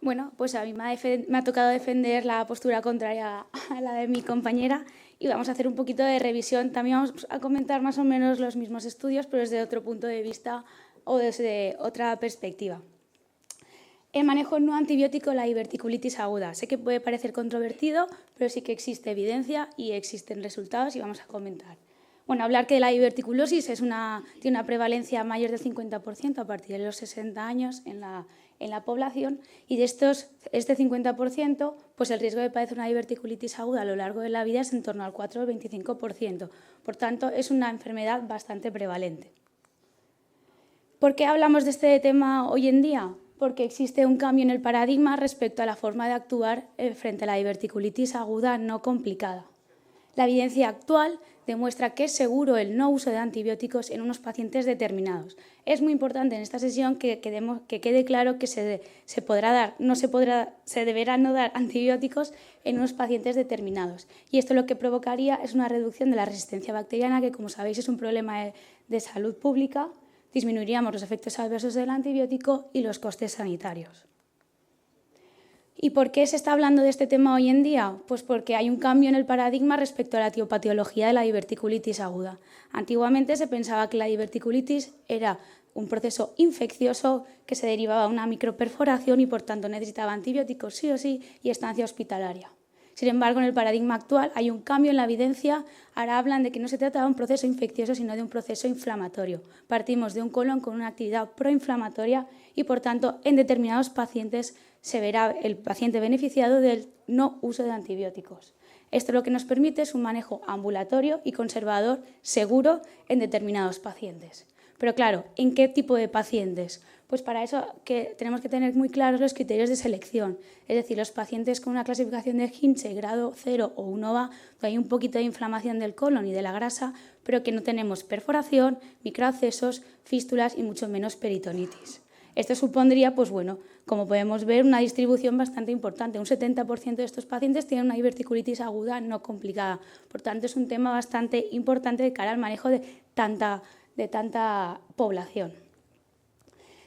Bueno, pues a mí me ha tocado defender la postura contraria a la de mi compañera y vamos a hacer un poquito de revisión. También vamos a comentar más o menos los mismos estudios, pero desde otro punto de vista o desde otra perspectiva. El manejo no antibiótico de la diverticulitis aguda. Sé que puede parecer controvertido, pero sí que existe evidencia y existen resultados y vamos a comentar. Bueno, hablar que la diverticulosis tiene una prevalencia mayor del 50% a partir de los 60 años en la población y de este 50%, pues el riesgo de padecer una diverticulitis aguda a lo largo de la vida es en torno al 4 o 25%. Por tanto, es una enfermedad bastante prevalente. ¿Por qué hablamos de este tema hoy en día? Porque existe un cambio en el paradigma respecto a la forma de actuar frente a la diverticulitis aguda no complicada. La evidencia actual demuestra que es seguro el no uso de antibióticos en unos pacientes determinados. Es muy importante en esta sesión que quede claro que se deberá no dar antibióticos en unos pacientes determinados. Y esto lo que provocaría es una reducción de la resistencia bacteriana, que como sabéis es un problema de salud pública. Disminuiríamos los efectos adversos del antibiótico y los costes sanitarios. ¿Y por qué se está hablando de este tema hoy en día? Pues porque hay un cambio en el paradigma respecto a la etiopatología de la diverticulitis aguda. Antiguamente se pensaba que la diverticulitis era un proceso infeccioso que se derivaba de una microperforación y por tanto necesitaba antibióticos sí o sí y estancia hospitalaria. Sin embargo, en el paradigma actual hay un cambio en la evidencia. Ahora hablan de que no se trata de un proceso infeccioso, sino de un proceso inflamatorio. Partimos de un colon con una actividad proinflamatoria y, por tanto, en determinados pacientes se verá el paciente beneficiado del no uso de antibióticos. Esto lo que nos permite es un manejo ambulatorio y conservador seguro en determinados pacientes. Pero claro, ¿en qué tipo de pacientes? Pues para eso tenemos que tener muy claros los criterios de selección. Es decir, los pacientes con una clasificación de Hinche grado 0 o 1A, donde hay un poquito de inflamación del colon y de la grasa, pero que no tenemos perforación, microabscesos, fístulas y mucho menos peritonitis. Esto supondría, pues bueno, como podemos ver, una distribución bastante importante. Un 70% de estos pacientes tienen una diverticulitis aguda no complicada. Por tanto, es un tema bastante importante de cara al manejo de tanta población.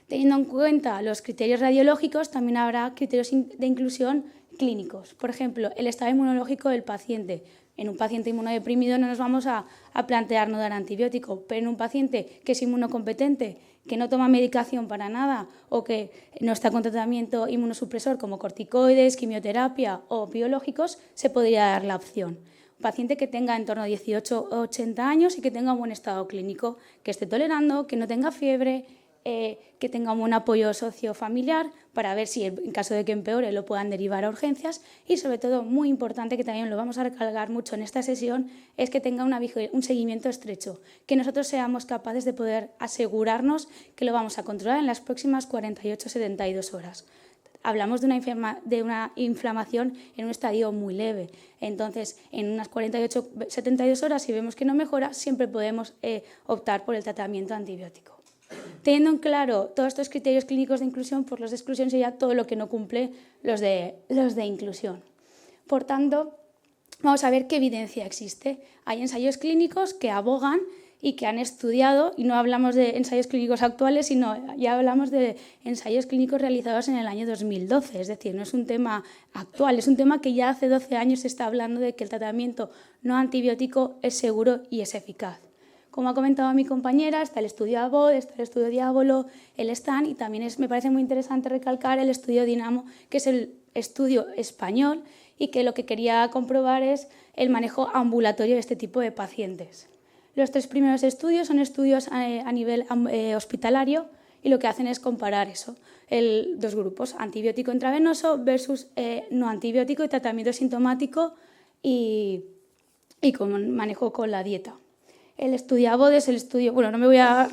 Teniendo en cuenta los criterios radiológicos, también habrá criterios de inclusión clínicos. Por ejemplo, el estado inmunológico del paciente. En un paciente inmunodeprimido no nos vamos a plantear no dar antibiótico, pero en un paciente que es inmunocompetente, que no toma medicación para nada o que no está con tratamiento inmunosupresor como corticoides, quimioterapia o biológicos, se podría dar la opción. Un paciente que tenga en torno a 18 o 80 años y que tenga un buen estado clínico, que esté tolerando, que no tenga fiebre, que tenga un buen apoyo sociofamiliar para ver si en caso de que empeore lo puedan derivar a urgencias y sobre todo, muy importante, que también lo vamos a recalcar mucho en esta sesión, es que tenga un seguimiento estrecho, que nosotros seamos capaces de poder asegurarnos que lo vamos a controlar en las próximas 48-72 horas. Hablamos de una inflamación en un estadio muy leve. Entonces, en unas 48-72 horas, si vemos que no mejora, siempre podemos optar por el tratamiento antibiótico. Teniendo en claro todos estos criterios clínicos de inclusión, pues los de exclusión sería todo lo que no cumple los de inclusión. Por tanto, vamos a ver qué evidencia existe. Hay ensayos clínicos que abogan y que han estudiado, y no hablamos de ensayos clínicos actuales, sino ya hablamos de ensayos clínicos realizados en el año 2012, es decir, no es un tema actual, es un tema que ya hace 12 años se está hablando de que el tratamiento no antibiótico es seguro y es eficaz. Como ha comentado mi compañera, está el estudio ABOD, está el estudio Diabolo, el STAN y también me parece muy interesante recalcar el estudio Dinamo, que es el estudio español y que lo que quería comprobar es el manejo ambulatorio de este tipo de pacientes. Los tres primeros estudios son estudios a nivel hospitalario y lo que hacen es comparar eso, dos grupos, antibiótico intravenoso versus no antibiótico y tratamiento sintomático y con manejo con la dieta. El estudio ABOD es el estudio, bueno, no me voy a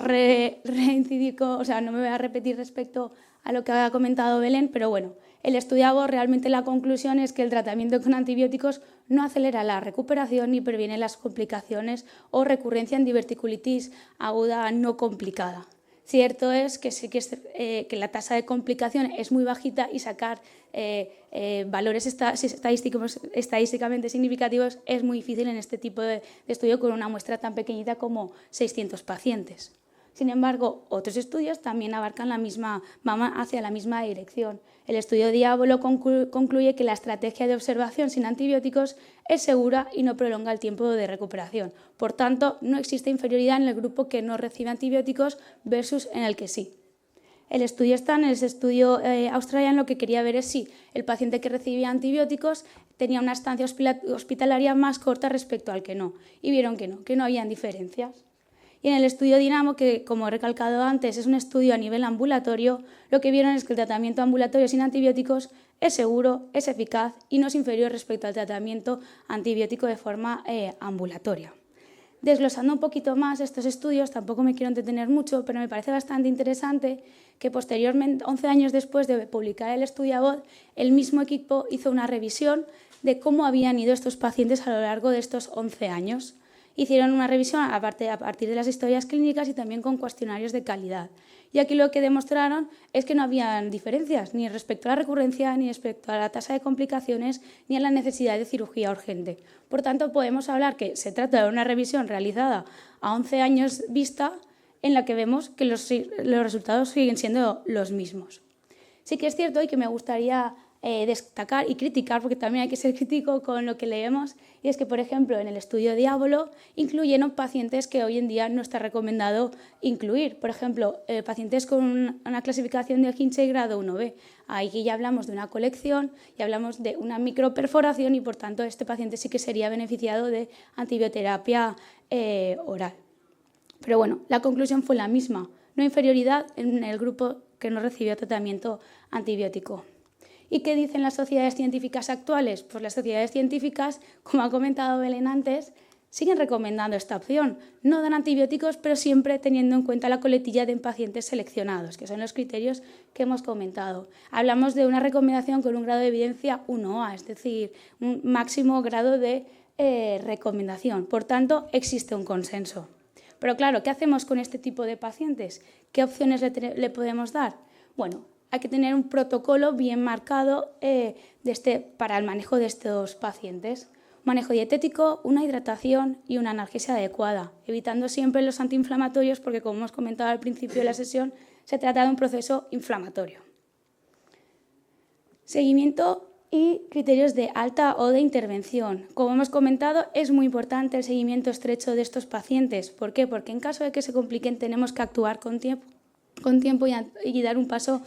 repetir respecto a lo que ha comentado Belén, pero bueno, el estudio ABOD realmente la conclusión es que el tratamiento con antibióticos no acelera la recuperación ni previene las complicaciones o recurrencia en diverticulitis aguda no complicada. Cierto es que sí que la tasa de complicación es muy bajita y sacar valores estadísticamente significativos es muy difícil en este tipo de estudio con una muestra tan pequeñita como 600 pacientes. Sin embargo, otros estudios también abarcan van hacia la misma dirección. El estudio Diavolo concluye que la estrategia de observación sin antibióticos es segura y no prolonga el tiempo de recuperación. Por tanto, no existe inferioridad en el grupo que no recibe antibióticos versus en el que sí. El estudio STAN, el estudio australiano, lo que quería ver es si el paciente que recibía antibióticos tenía una estancia hospitalaria más corta respecto al que no. Y vieron que no habían diferencias. Y en el estudio Dynamo, que como he recalcado antes es un estudio a nivel ambulatorio, lo que vieron es que el tratamiento ambulatorio sin antibióticos es seguro, es eficaz y no es inferior respecto al tratamiento antibiótico de forma ambulatoria. Desglosando un poquito más estos estudios, tampoco me quiero entretener mucho, pero me parece bastante interesante que posteriormente, 11 años después de publicar el estudio ABOD, el mismo equipo hizo una revisión de cómo habían ido estos pacientes a lo largo de estos 11 años. Hicieron una revisión a partir de las historias clínicas y también con cuestionarios de calidad. Y aquí lo que demostraron es que no había diferencias ni respecto a la recurrencia, ni respecto a la tasa de complicaciones, ni a la necesidad de cirugía urgente. Por tanto, podemos hablar que se trata de una revisión realizada a 11 años vista en la que vemos que los resultados siguen siendo los mismos. Sí que es cierto y que me gustaría destacar y criticar, porque también hay que ser crítico con lo que leemos, y es que, por ejemplo, en el estudio Diavolo incluyeron pacientes que hoy en día no está recomendado incluir. Por ejemplo, pacientes con una clasificación de Hinchey grado 1B. Aquí ya hablamos de una colección y hablamos de una microperforación y, por tanto, este paciente sí que sería beneficiado de antibioterapia oral. Pero bueno, la conclusión fue la misma. No inferioridad en el grupo que no recibió tratamiento antibiótico. ¿Y qué dicen las sociedades científicas actuales? Pues las sociedades científicas, como ha comentado Belén antes, siguen recomendando esta opción. No dan antibióticos, pero siempre teniendo en cuenta la coletilla de pacientes seleccionados, que son los criterios que hemos comentado. Hablamos de una recomendación con un grado de evidencia 1A, es decir, un máximo grado de recomendación. Por tanto, existe un consenso. Pero claro, ¿qué hacemos con este tipo de pacientes? ¿Qué opciones le podemos dar? Bueno, hay que tener un protocolo bien marcado para el manejo de estos pacientes. Un manejo dietético, una hidratación y una analgesia adecuada, evitando siempre los antiinflamatorios porque, como hemos comentado al principio de la sesión, se trata de un proceso inflamatorio. Seguimiento y criterios de alta o de intervención. Como hemos comentado, es muy importante el seguimiento estrecho de estos pacientes. ¿Por qué? Porque en caso de que se compliquen tenemos que actuar con tiempo y dar un paso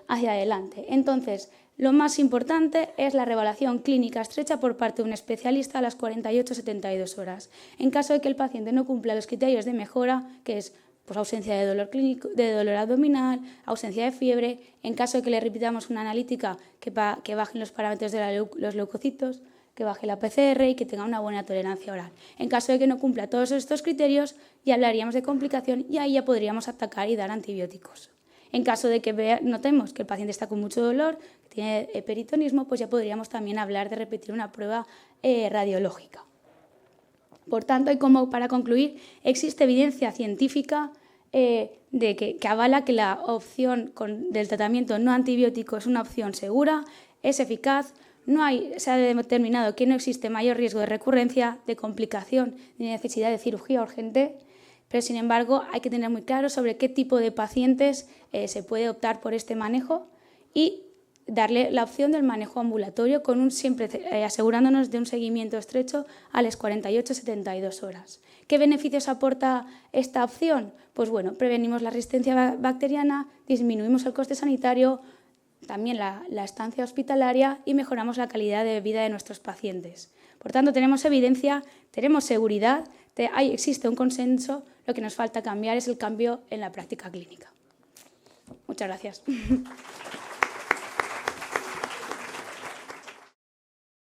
hacia adelante. Entonces, lo más importante es la reevaluación clínica estrecha por parte de un especialista a las 48-72 horas. En caso de que el paciente no cumpla los criterios de mejora, que es pues, ausencia de dolor clínico, de dolor abdominal, ausencia de fiebre, en caso de que le repitamos una analítica que bajen los parámetros de los leucocitos, que baje la PCR y que tenga una buena tolerancia oral. En caso de que no cumpla todos estos criterios, ya hablaríamos de complicación y ahí ya podríamos atacar y dar antibióticos. En caso de que notemos que el paciente está con mucho dolor, que tiene peritonismo, pues ya podríamos también hablar de repetir una prueba radiológica. Por tanto, y como para concluir, existe evidencia científica que avala que la opción del tratamiento no antibiótico es una opción segura, es eficaz, se ha determinado que no existe mayor riesgo de recurrencia, de complicación ni necesidad de cirugía urgente. Pero, sin embargo, hay que tener muy claro sobre qué tipo de pacientes se puede optar por este manejo y darle la opción del manejo ambulatorio siempre asegurándonos de un seguimiento estrecho a las 48-72 horas. ¿Qué beneficios aporta esta opción? Pues bueno, prevenimos la resistencia bacteriana, disminuimos el coste sanitario, también la estancia hospitalaria y mejoramos la calidad de vida de nuestros pacientes. Por tanto, tenemos evidencia, tenemos seguridad, existe un consenso, lo que nos falta cambiar es el cambio en la práctica clínica. Muchas gracias.